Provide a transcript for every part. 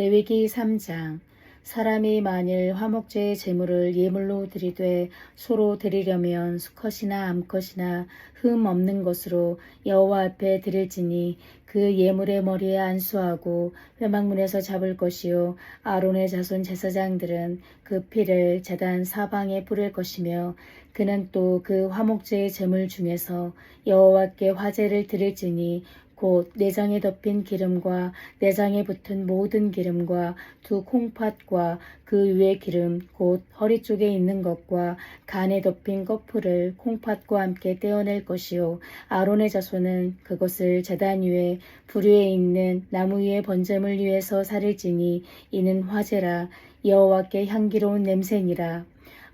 레위기 3장. 사람이 만일 화목제의 제물을 예물로 드리되 소로 드리려면 수컷이나 암컷이나 흠 없는 것으로 여호와 앞에 드릴지니 그 예물의 머리에 안수하고 회막문에서 잡을 것이요 아론의 자손 제사장들은 그 피를 제단 사방에 뿌릴 것이며 그는 또 그 화목제의 제물 중에서 여호와께 화제를 드릴지니 곧 내장에 덮인 기름과 내장에 붙은 모든 기름과 두 콩팥과 그 위의 기름 곧 허리 쪽에 있는 것과 간에 덮인 거풀을 콩팥과 함께 떼어낼 것이요 아론의 자손은 그것을 제단 위에 불 위에 있는 나무 위에 번제물 위에서 살일지니 이는 화제라 여호와께 향기로운 냄새니라.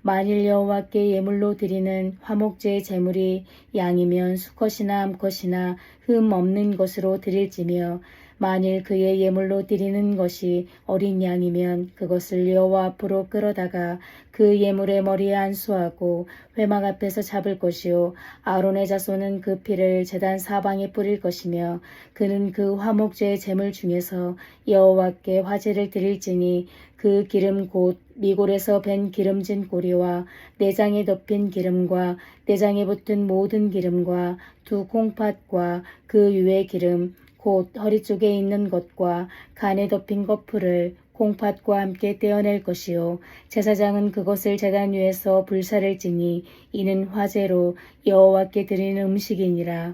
만일 여호와께 예물로 드리는 화목제의 제물이 양이면 수컷이나 암컷이나 흠 없는 것으로 드릴지며 만일 그의 예물로 드리는 것이 어린 양이면 그것을 여호와 앞으로 끌어다가 그 예물의 머리에 안수하고 회막 앞에서 잡을 것이요 아론의 자손은 그 피를 제단 사방에 뿌릴 것이며 그는 그 화목제의 제물 중에서 여호와께 화제를 드릴지니 그 기름 곧 미골에서 밴 기름진 고리와 내장에 덮인 기름과 내장에 붙은 모든 기름과 두 콩팥과 그 위의 기름 곧 허리 쪽에 있는 것과 간에 덮인 거풀을 콩팥과 함께 떼어낼 것이요 제사장은 그것을 제단 위에서 불사를지니 이는 화제로 여호와께 드리는 음식이니라.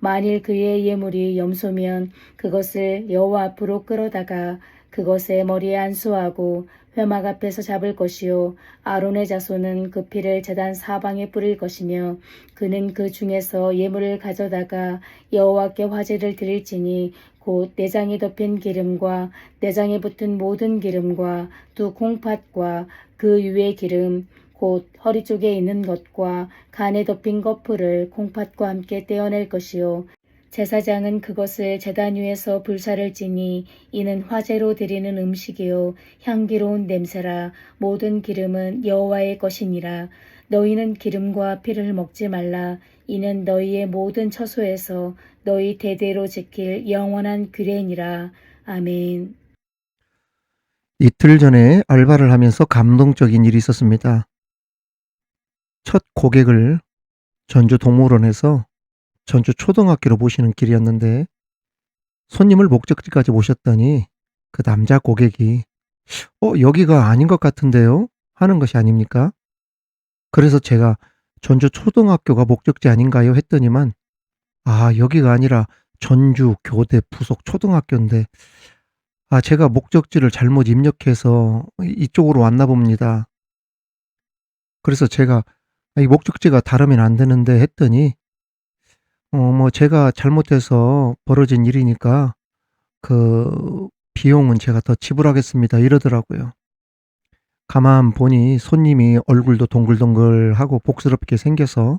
만일 그의 예물이 염소면 그것을 여호와 앞으로 끌어다가 그것의 머리에 안수하고 회막 앞에서 잡을 것이요 아론의 자손은 그 피를 제단 사방에 뿌릴 것이며 그는 그 중에서 예물을 가져다가 여호와께 화제를 드릴지니 곧 내장에 덮인 기름과 내장에 붙은 모든 기름과 두 콩팥과 그 위의 기름 곧 허리 쪽에 있는 것과 간에 덮인 거풀을 콩팥과 함께 떼어낼 것이요 제사장은 그것을 제단 위에서 불사를지니 이는 화제로 드리는 음식이요 향기로운 냄새라. 모든 기름은 여호와의 것이니라. 너희는 기름과 피를 먹지 말라. 이는 너희의 모든 처소에서 너희 대대로 지킬 영원한 규례니라. 아멘. 이틀 전에 알바를 하면서 감동적인 일이 있었습니다. 첫 고객을 전주 동물원에서 전주 초등학교로 모시는 길이었는데 손님을 목적지까지 모셨더니 그 남자 고객이 여기가 아닌 것 같은데요? 하는 것이 아닙니까? 그래서 제가 전주 초등학교가 목적지 아닌가요? 했더니만 여기가 아니라 전주 교대 부속 초등학교인데 제가 목적지를 잘못 입력해서 이쪽으로 왔나 봅니다. 그래서 제가 이 목적지가 다르면 안 되는데 했더니 제가 잘못해서 벌어진 일이니까 그 비용은 제가 더 지불하겠습니다 이러더라고요. 가만 보니 손님이 얼굴도 동글동글하고 복스럽게 생겨서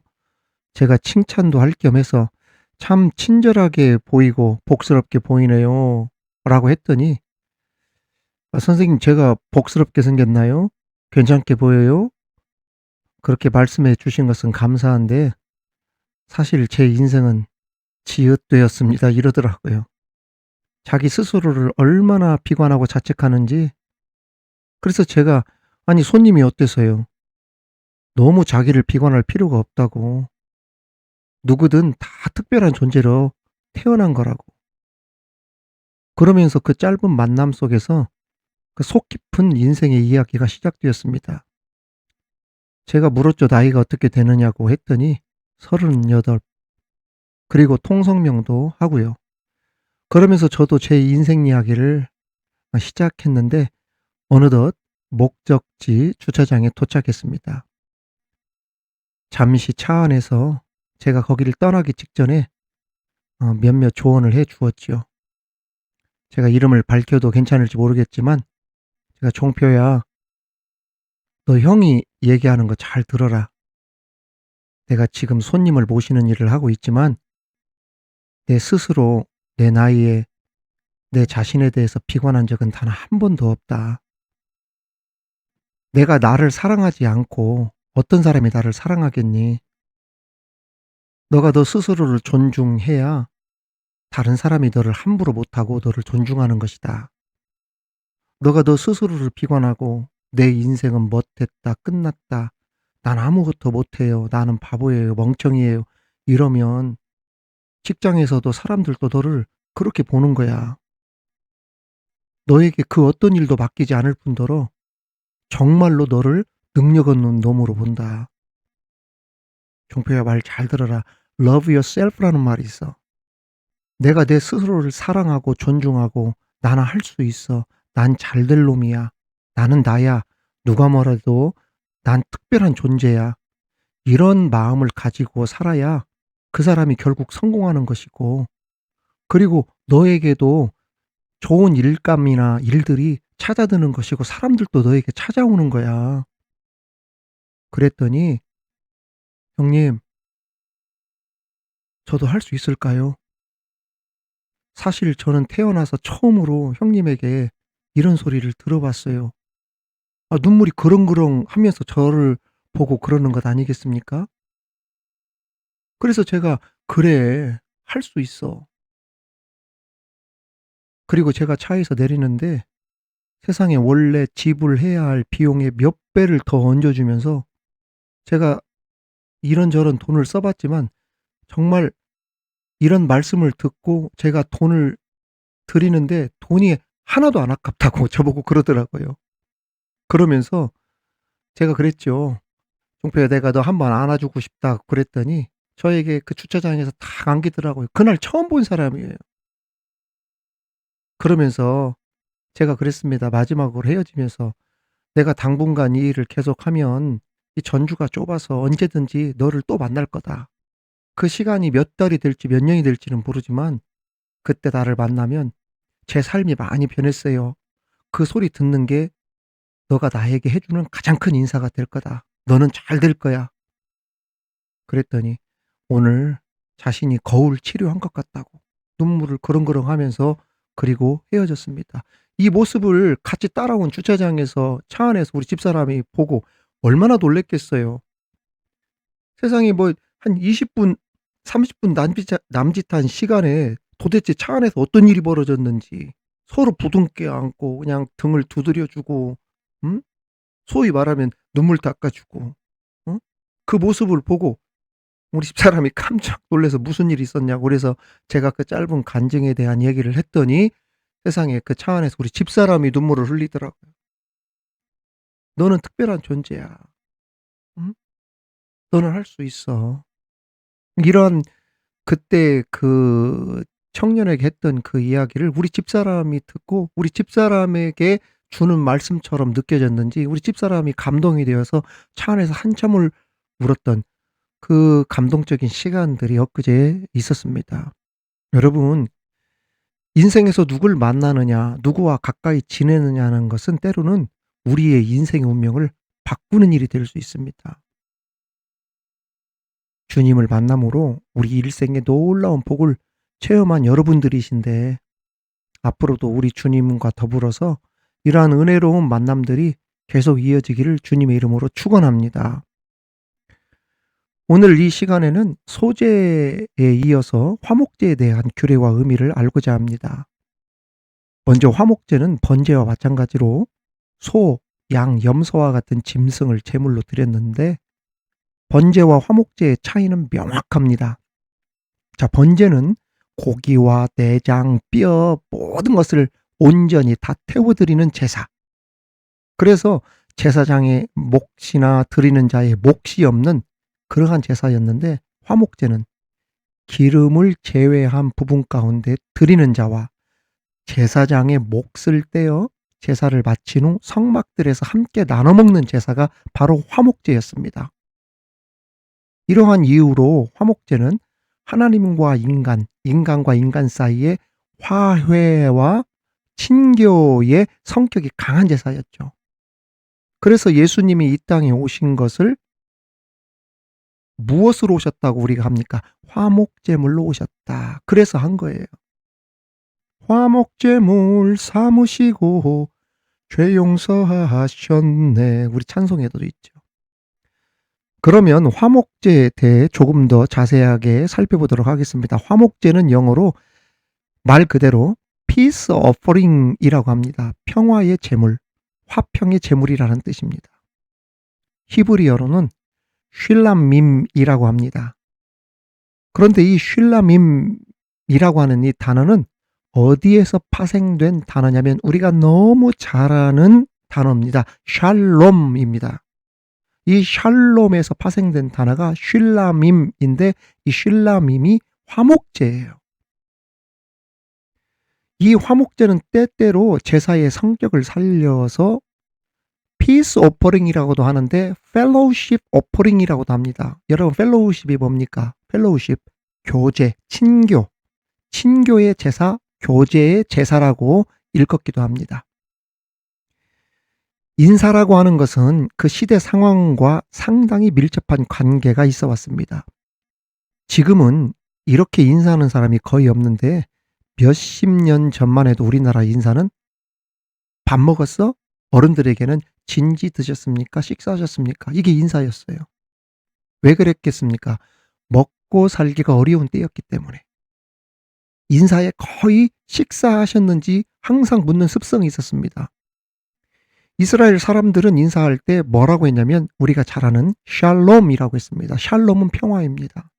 제가 칭찬도 할 겸 해서 참 친절하게 보이고 복스럽게 보이네요 라고 했더니 선생님 제가 복스럽게 생겼나요? 괜찮게 보여요? 그렇게 말씀해 주신 것은 감사한데 사실 제 인생은 지읒되었습니다 이러더라고요. 자기 스스로를 얼마나 비관하고 자책하는지. 그래서 제가 아니 손님이 어때서요? 너무 자기를 비관할 필요가 없다고. 누구든 다 특별한 존재로 태어난 거라고. 그러면서 그 짧은 만남 속에서 그 속 깊은 인생의 이야기가 시작되었습니다. 제가 물었죠. 나이가 어떻게 되느냐고 했더니 38. 그리고 통성명도 하고요. 그러면서 저도 제 인생 이야기를 시작했는데 어느덧 목적지 주차장에 도착했습니다. 잠시 차 안에서 제가 거기를 떠나기 직전에 몇몇 조언을 해 주었지요. 제가 이름을 밝혀도 괜찮을지 모르겠지만 제가 종표야 너 형이 얘기하는 거 잘 들어라. 내가 지금 손님을 모시는 일을 하고 있지만 내 스스로 내 나이에 내 자신에 대해서 비관한 적은 단 한 번도 없다. 내가 나를 사랑하지 않고 어떤 사람이 나를 사랑하겠니? 너가 너 스스로를 존중해야 다른 사람이 너를 함부로 못하고 너를 존중하는 것이다. 너가 너 스스로를 비관하고 내 인생은 못됐다, 끝났다, 난 아무것도 못해요, 나는 바보예요, 멍청이에요 이러면 직장에서도 사람들도 너를 그렇게 보는 거야. 너에게 그 어떤 일도 맡기지 않을 뿐더러 정말로 너를 능력 없는 놈으로 본다. 종표야, 말 잘 들어라. Love yourself라는 말이 있어. 내가 내 스스로를 사랑하고 존중하고 나는 할 수 있어. 난 잘 될 놈이야. 나는 나야. 누가 뭐라도 난 특별한 존재야. 이런 마음을 가지고 살아야 그 사람이 결국 성공하는 것이고, 그리고 너에게도 좋은 일감이나 일들이 찾아드는 것이고 사람들도 너에게 찾아오는 거야. 그랬더니 형님, 저도 할 수 있을까요? 사실 저는 태어나서 처음으로 형님에게 이런 소리를 들어봤어요. 눈물이 그렁그렁 하면서 저를 보고 그러는 것 아니겠습니까? 그래서 제가 그래, 할 수 있어. 그리고 제가 차에서 내리는데 세상에 원래 지불해야 할 비용의 몇 배를 더 얹어주면서 제가 이런저런 돈을 써봤지만 정말 이런 말씀을 듣고 제가 돈을 드리는데 돈이 하나도 안 아깝다고 저보고 그러더라고요. 그러면서 제가 그랬죠. 종표야, 내가 너 한번 안아주고 싶다 그랬더니 저에게 그 주차장에서 딱 안기더라고요. 그날 처음 본 사람이에요. 그러면서 제가 그랬습니다. 마지막으로 헤어지면서 내가 당분간 이 일을 계속하면 이 전주가 좁아서 언제든지 너를 또 만날 거다. 그 시간이 몇 달이 될지 몇 년이 될지는 모르지만 그때 나를 만나면 제 삶이 많이 변했어요. 그 소리 듣는 게 너가 나에게 해주는 가장 큰 인사가 될 거다. 너는 잘 될 거야. 그랬더니 오늘 자신이 거울 치료한 것 같다고 눈물을 그렁그렁 하면서 그리고 헤어졌습니다. 이 모습을 같이 따라온 주차장에서 차 안에서 우리 집사람이 보고 얼마나 놀랬겠어요. 세상에 뭐 한 20분, 30분 남짓한 시간에 도대체 차 안에서 어떤 일이 벌어졌는지 서로 부둥켜 안고 그냥 등을 두드려주고, 음? 소위 말하면 눈물 닦아주고, 어? 그 모습을 보고 우리 집사람이 깜짝 놀라서 무슨 일이 있었냐고, 그래서 제가 그 짧은 간증에 대한 얘기를 했더니 세상에 그 차 안에서 우리 집사람이 눈물을 흘리더라고요. 너는 특별한 존재야. 응? 너는 할 수 있어. 이런 그때 그 청년에게 했던 그 이야기를 우리 집사람이 듣고 우리 집사람에게 주는 말씀처럼 느껴졌는지 우리 집사람이 감동이 되어서 차 안에서 한참을 울었던 그 감동적인 시간들이 엊그제 있었습니다. 여러분, 인생에서 누굴 만나느냐, 누구와 가까이 지내느냐는 것은 때로는 우리의 인생의 운명을 바꾸는 일이 될 수 있습니다. 주님을 만남으로 우리 일생에 놀라운 복을 체험한 여러분들이신데 앞으로도 우리 주님과 더불어서 이러한 은혜로운 만남들이 계속 이어지기를 주님의 이름으로 축원합니다. 오늘 이 시간에는 소제에 이어서 화목제에 대한 규례와 의미를 알고자 합니다. 먼저 화목제는 번제와 마찬가지로 소, 양, 염소와 같은 짐승을 제물로 드렸는데 번제와 화목제의 차이는 명확합니다. 자, 번제는 고기와 내장, 뼈 모든 것을 온전히 다 태워드리는 제사. 그래서 제사장의 몫이나 드리는 자의 몫이 없는 그러한 제사였는데 화목제는 기름을 제외한 부분 가운데 드리는 자와 제사장의 몫을 떼어 제사를 마친 후 성막들에서 함께 나눠 먹는 제사가 바로 화목제였습니다. 이러한 이유로 화목제는 하나님과 인간, 인간과 인간 사이의 화해와 친교의 성격이 강한 제사였죠. 그래서 예수님이 이 땅에 오신 것을 무엇으로 오셨다고 우리가 합니까? 화목제물로 오셨다. 그래서 한 거예요. 화목제물 삼으시고 죄 용서하셨네. 우리 찬송에도 있죠. 그러면 화목제에 대해 조금 더 자세하게 살펴보도록 하겠습니다. 화목제는 영어로 말 그대로 peace offering이라고 합니다. 평화의 제물, 화평의 제물이라는 뜻입니다. 히브리어로는 쉴라밈이라고 합니다. 그런데 이 쉴라밈이라고 하는 이 단어는 어디에서 파생된 단어냐면 우리가 너무 잘 아는 단어입니다. 샬롬입니다. 이 샬롬에서 파생된 단어가 쉴라밈인데 이 쉴라밈이 화목제예요. 이 화목제는 때때로 제사의 성격을 살려서 피스 오퍼링이라고도 하는데 펠로우십 오퍼링이라고도 합니다. 여러분 펠로우십이 뭡니까? 펠로우십, 교제, 친교, 친교의 제사, 교제의 제사라고 일컫기도 합니다. 인사라고 하는 것은 그 시대 상황과 상당히 밀접한 관계가 있어 왔습니다. 지금은 이렇게 인사하는 사람이 거의 없는데 몇십 년 전만 해도 우리나라 인사는 밥 먹었어? 어른들에게는 진지 드셨습니까? 식사하셨습니까? 이게 인사였어요. 왜 그랬겠습니까? 먹고 살기가 어려운 때였기 때문에. 인사에 거의 식사하셨는지 항상 묻는 습성이 있었습니다. 이스라엘 사람들은 인사할 때 뭐라고 했냐면 우리가 잘 아는 샬롬이라고 했습니다. 샬롬은 평화입니다.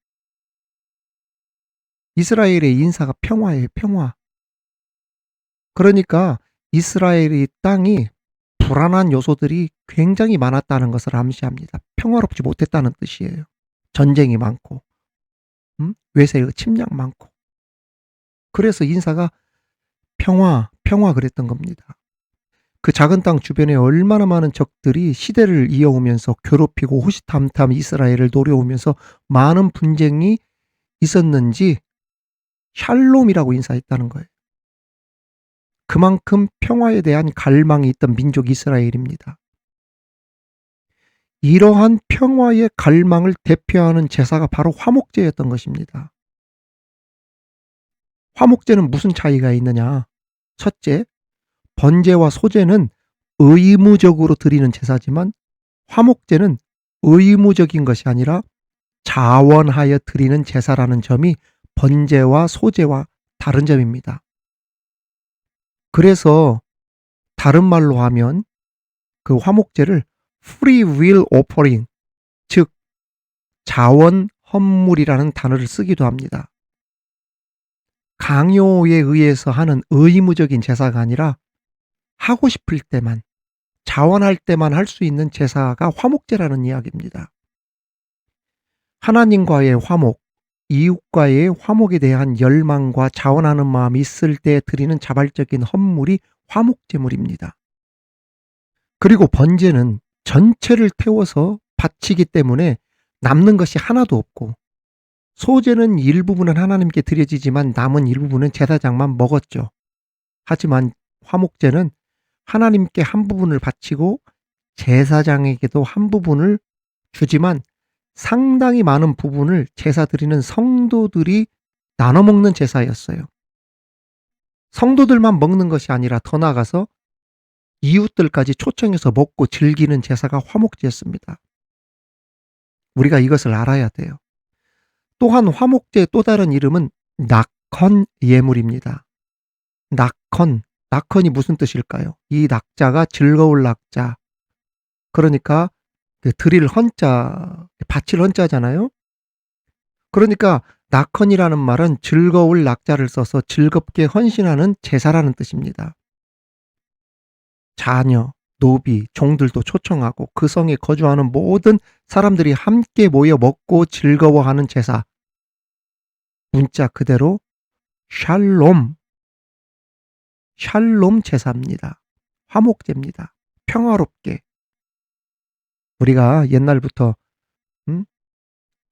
이스라엘의 인사가 평화예요. 평화. 그러니까 이스라엘의 땅이 불안한 요소들이 굉장히 많았다는 것을 암시합니다. 평화롭지 못했다는 뜻이에요. 전쟁이 많고 외세의 침략 많고. 그래서 인사가 평화 그랬던 겁니다. 그 작은 땅 주변에 얼마나 많은 적들이 시대를 이어오면서 괴롭히고 호시탐탐 이스라엘을 노려오면서 많은 분쟁이 있었는지 샬롬이라고 인사했다는 거예요. 그만큼 평화에 대한 갈망이 있던 민족 이스라엘입니다. 이러한 평화의 갈망을 대표하는 제사가 바로 화목제였던 것입니다. 화목제는 무슨 차이가 있느냐? 첫째, 번제와 소제는 의무적으로 드리는 제사지만 화목제는 의무적인 것이 아니라 자원하여 드리는 제사라는 점이 번제와 소제와 다른 점입니다. 그래서 다른 말로 하면 그 화목제를 free will offering, 즉 자원 헌물이라는 단어를 쓰기도 합니다. 강요에 의해서 하는 의무적인 제사가 아니라 하고 싶을 때만, 자원할 때만 할 수 있는 제사가 화목제라는 이야기입니다. 하나님과의 화목, 이웃과의 화목에 대한 열망과 자원하는 마음이 있을 때 드리는 자발적인 헌물이 화목제물입니다. 그리고 번제는 전체를 태워서 바치기 때문에 남는 것이 하나도 없고, 소제는 일부분은 하나님께 드려지지만 남은 일부분은 제사장만 먹었죠. 하지만 화목제는 하나님께 한 부분을 바치고 제사장에게도 한 부분을 주지만 상당히 많은 부분을 제사 드리는 성도들이 나눠 먹는 제사였어요. 성도들만 먹는 것이 아니라 더 나아가서 이웃들까지 초청해서 먹고 즐기는 제사가 화목제였습니다. 우리가 이것을 알아야 돼요. 또한 화목제의 또 다른 이름은 낙헌 예물입니다. 낙헌이 무슨 뜻일까요? 이 낙자가 즐거울 낙자. 그러니까 드릴 헌자, 바칠 헌자잖아요. 그러니까 낙헌이라는 말은 즐거울 낙자를 써서 즐겁게 헌신하는 제사라는 뜻입니다. 자녀, 노비, 종들도 초청하고 그 성에 거주하는 모든 사람들이 함께 모여 먹고 즐거워하는 제사. 문자 그대로 샬롬 제사입니다. 화목제입니다. 평화롭게. 우리가 옛날부터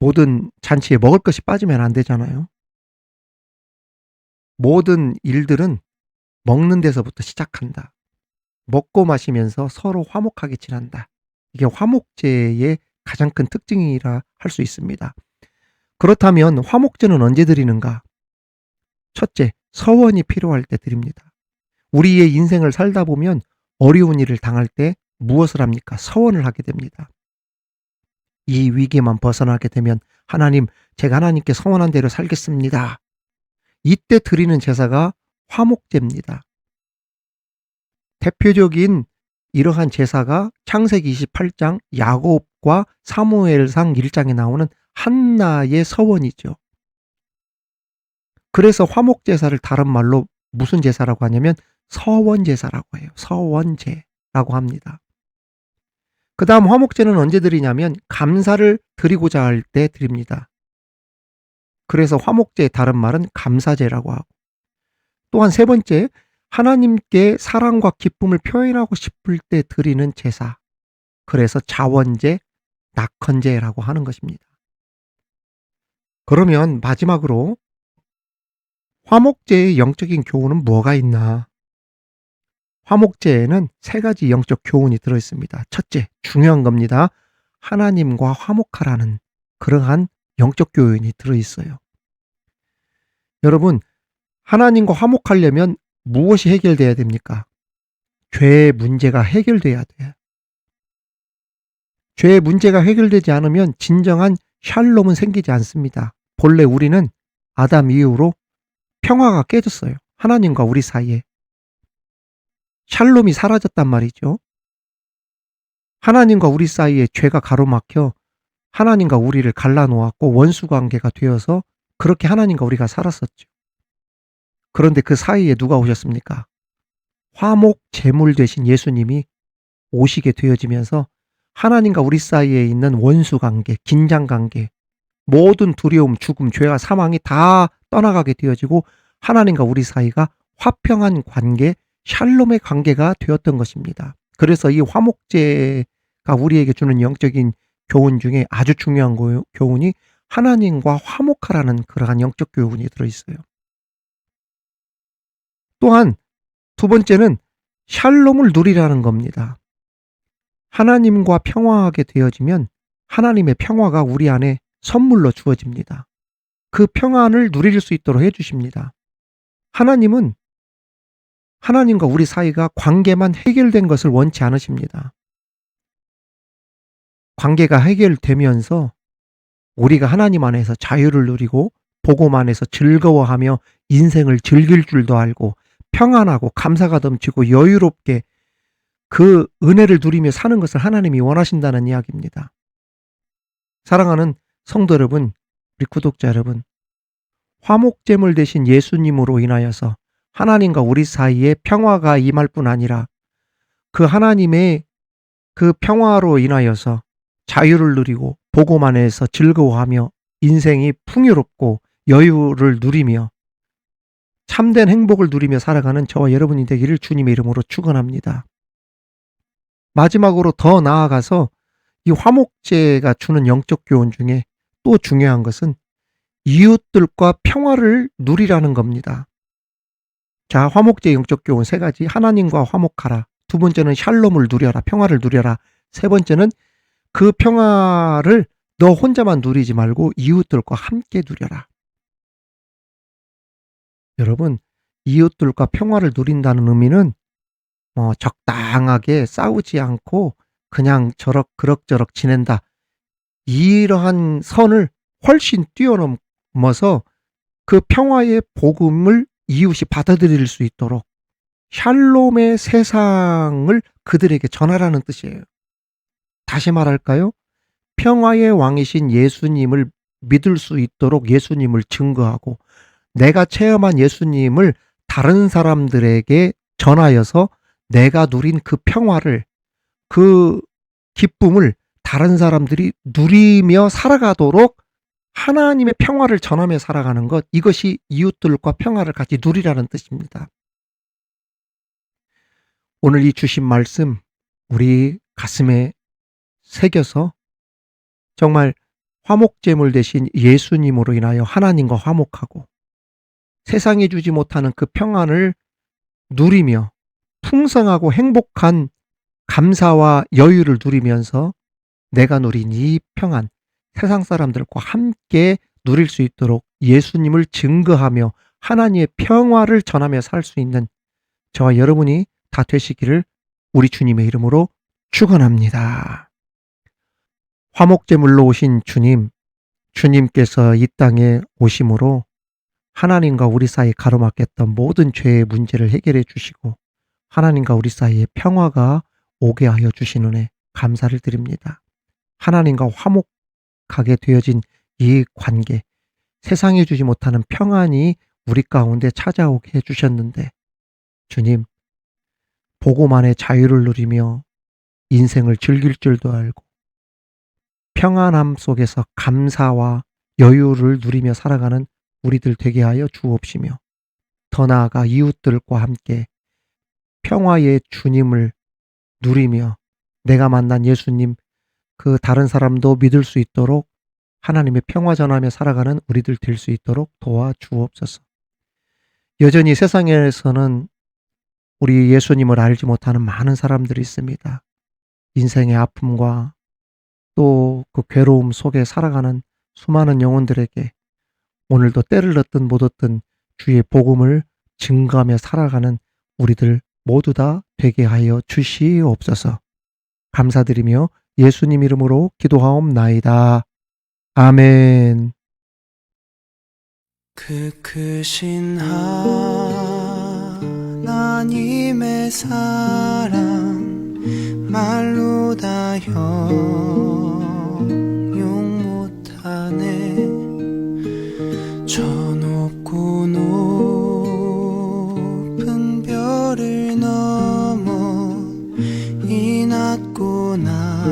모든 잔치에 먹을 것이 빠지면 안 되잖아요. 모든 일들은 먹는 데서부터 시작한다. 먹고 마시면서 서로 화목하게 지낸다. 이게 화목제의 가장 큰 특징이라 할 수 있습니다. 그렇다면 화목제는 언제 드리는가? 첫째, 서원이 필요할 때 드립니다. 우리의 인생을 살다 보면 어려운 일을 당할 때 무엇을 합니까? 서원을 하게 됩니다. 이 위기만 벗어나게 되면 하나님, 제가 하나님께 서원한 대로 살겠습니다. 이때 드리는 제사가 화목제입니다. 대표적인 이러한 제사가 창세기 28장 야곱과 사무엘상 1장에 나오는 한나의 서원이죠. 그래서 화목제사를 다른 말로 무슨 제사라고 하냐면 서원제사라고 해요. 서원제라고 합니다. 그 다음 화목제는 언제 드리냐면 감사를 드리고자 할 때 드립니다. 그래서 화목제의 다른 말은 감사제라고 하고, 또한 세 번째, 하나님께 사랑과 기쁨을 표현하고 싶을 때 드리는 제사, 그래서 자원제, 낙헌제라고 하는 것입니다. 그러면 마지막으로 화목제의 영적인 교훈은 뭐가 있나? 화목제에는 세 가지 영적 교훈이 들어있습니다. 첫째, 중요한 겁니다. 하나님과 화목하라는 그러한 영적 교훈이 들어있어요. 여러분, 하나님과 화목하려면 무엇이 해결돼야 됩니까? 죄의 문제가 해결돼야 돼요. 죄의 문제가 해결되지 않으면 진정한 샬롬은 생기지 않습니다. 본래 우리는 아담 이후로 평화가 깨졌어요. 하나님과 우리 사이에. 샬롬이 사라졌단 말이죠. 하나님과 우리 사이에 죄가 가로막혀 하나님과 우리를 갈라놓았고 원수 관계가 되어서 그렇게 하나님과 우리가 살았었죠. 그런데 그 사이에 누가 오셨습니까? 화목 제물 되신 예수님이 오시게 되어지면서 하나님과 우리 사이에 있는 원수 관계, 긴장 관계, 모든 두려움, 죽음, 죄와 사망이 다 떠나가게 되어지고 하나님과 우리 사이가 화평한 관계, 샬롬의 관계가 되었던 것입니다. 그래서 이 화목제가 우리에게 주는 영적인 교훈 중에 아주 중요한 교훈이 하나님과 화목하라는 그러한 영적 교훈이 들어있어요. 또한 두 번째는 샬롬을 누리라는 겁니다. 하나님과 평화하게 되어지면 하나님의 평화가 우리 안에 선물로 주어집니다. 그 평안을 누릴 수 있도록 해주십니다. 하나님은 하나님과 우리 사이가 관계만 해결된 것을 원치 않으십니다. 관계가 해결되면서 우리가 하나님 안에서 자유를 누리고 복음 안에서 즐거워하며 인생을 즐길 줄도 알고 평안하고 감사가 넘치고 여유롭게 그 은혜를 누리며 사는 것을 하나님이 원하신다는 이야기입니다. 사랑하는 성도 여러분, 우리 구독자 여러분, 화목제물 되신 예수님으로 인하여서 하나님과 우리 사이에 평화가 임할 뿐 아니라 그 하나님의 그 평화로 인하여서 자유를 누리고 복음 안에서 즐거워하며 인생이 풍요롭고 여유를 누리며 참된 행복을 누리며 살아가는 저와 여러분이 되기를 주님의 이름으로 축원합니다. 마지막으로 더 나아가서 이 화목제가 주는 영적 교훈 중에 또 중요한 것은 이웃들과 평화를 누리라는 겁니다. 자, 화목제 영적 교훈 세 가지. 하나님과 화목하라. 두 번째는 샬롬을 누려라. 평화를 누려라. 세 번째는 그 평화를 너 혼자만 누리지 말고 이웃들과 함께 누려라. 여러분, 이웃들과 평화를 누린다는 의미는 적당하게 싸우지 않고 그냥 그럭저럭 지낸다. 이러한 선을 훨씬 뛰어넘어서 그 평화의 복음을 이웃이 받아들일 수 있도록 샬롬의 세상을 그들에게 전하라는 뜻이에요. 다시 말할까요? 평화의 왕이신 예수님을 믿을 수 있도록 예수님을 증거하고 내가 체험한 예수님을 다른 사람들에게 전하여서 내가 누린 그 평화를, 그 기쁨을 다른 사람들이 누리며 살아가도록 하나님의 평화를 전하며 살아가는 것, 이것이 이웃들과 평화를 같이 누리라는 뜻입니다. 오늘 이 주신 말씀 우리 가슴에 새겨서 정말 화목제물 대신 예수님으로 인하여 하나님과 화목하고 세상이 주지 못하는 그 평안을 누리며 풍성하고 행복한 감사와 여유를 누리면서 내가 누린 이 평안, 세상 사람들과 함께 누릴 수 있도록 예수님을 증거하며 하나님의 평화를 전하며 살 수 있는 저와 여러분이 다 되시기를 우리 주님의 이름으로 축원합니다. 화목제물로 오신 주님, 주님께서 이 땅에 오심으로 하나님과 우리 사이 가로막혔던 모든 죄의 문제를 해결해 주시고 하나님과 우리 사이에 평화가 오게 하여 주신 은혜 감사를 드립니다. 하나님과 화목하게 되어진 이 관계, 세상이 주지 못하는 평안이 우리 가운데 찾아오게 해주셨는데 주님, 복음만의 자유를 누리며 인생을 즐길 줄도 알고 평안함 속에서 감사와 여유를 누리며 살아가는 우리들 되게 하여 주옵시며 더 나아가 이웃들과 함께 평화의 주님을 누리며 내가 만난 예수님 그 다른 사람도 믿을 수 있도록 하나님의 평화 전하며 살아가는 우리들 될 수 있도록 도와주옵소서. 여전히 세상에서는 우리 예수님을 알지 못하는 많은 사람들이 있습니다. 인생의 아픔과 또 그 괴로움 속에 살아가는 수많은 영혼들에게 오늘도 때를 얻든 못 얻든 주의 복음을 증거하며 살아가는 우리들 모두 다 되게 하여 주시옵소서. 감사드리며 예수님 이름으로 기도하옵나이다. 아멘. 그 크신 하나님의 사랑 말로 다 형용 못하네. 저 높고 높은 별을 넘어 이 낮고 낮은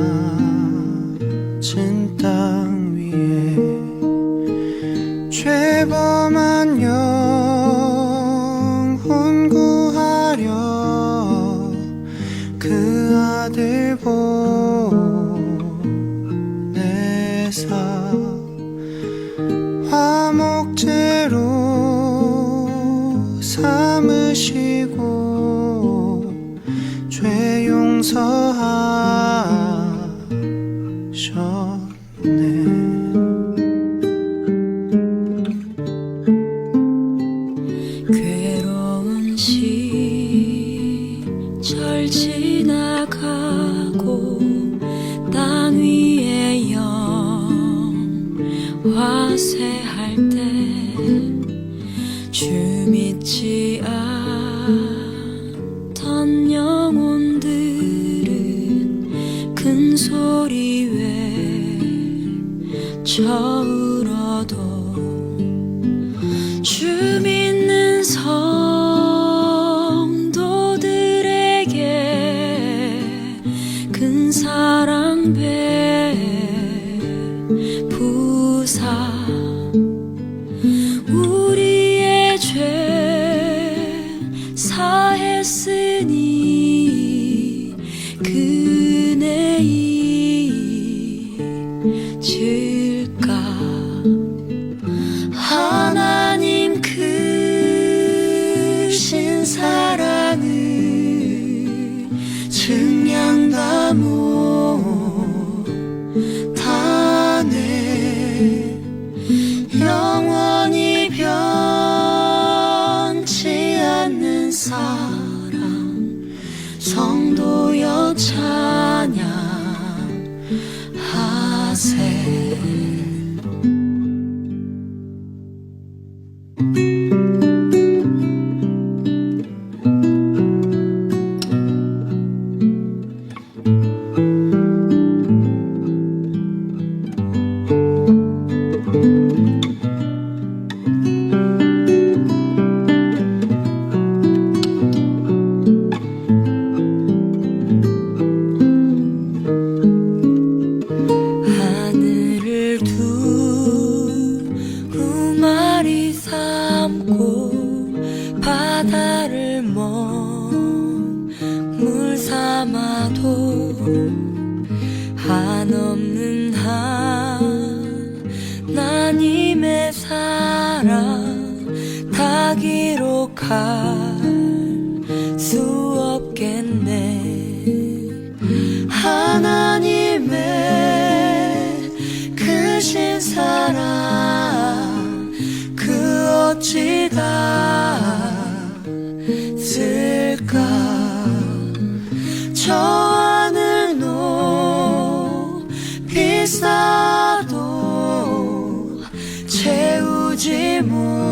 땅 위에 죄범한 영혼 구하려 그 아들 보내사 화목제로 삼으시고 죄 용서하셨네. 괴로운 시절 지나가고 땅 위에 영화세할 때 주 믿지 않던 영혼들은 큰 소리 외쳐 울어도 주 믿는 성도들에게 큰 사랑 베푸사 우리의 죄 사했으니 그네 잊을까. 하나님 크신 사랑을 증량 다 못하네. 영원히 변치 않는 사랑 성도여 찬양하세. 하늘을 두루마리 삼고 바다를 먹물 삼아도 한없는 하나님의 사랑 다 기록할 수 없겠네. 하나님의 크신 사랑 그 어찌 닿을까. 저 하늘 높이 쌓아도 채우지 못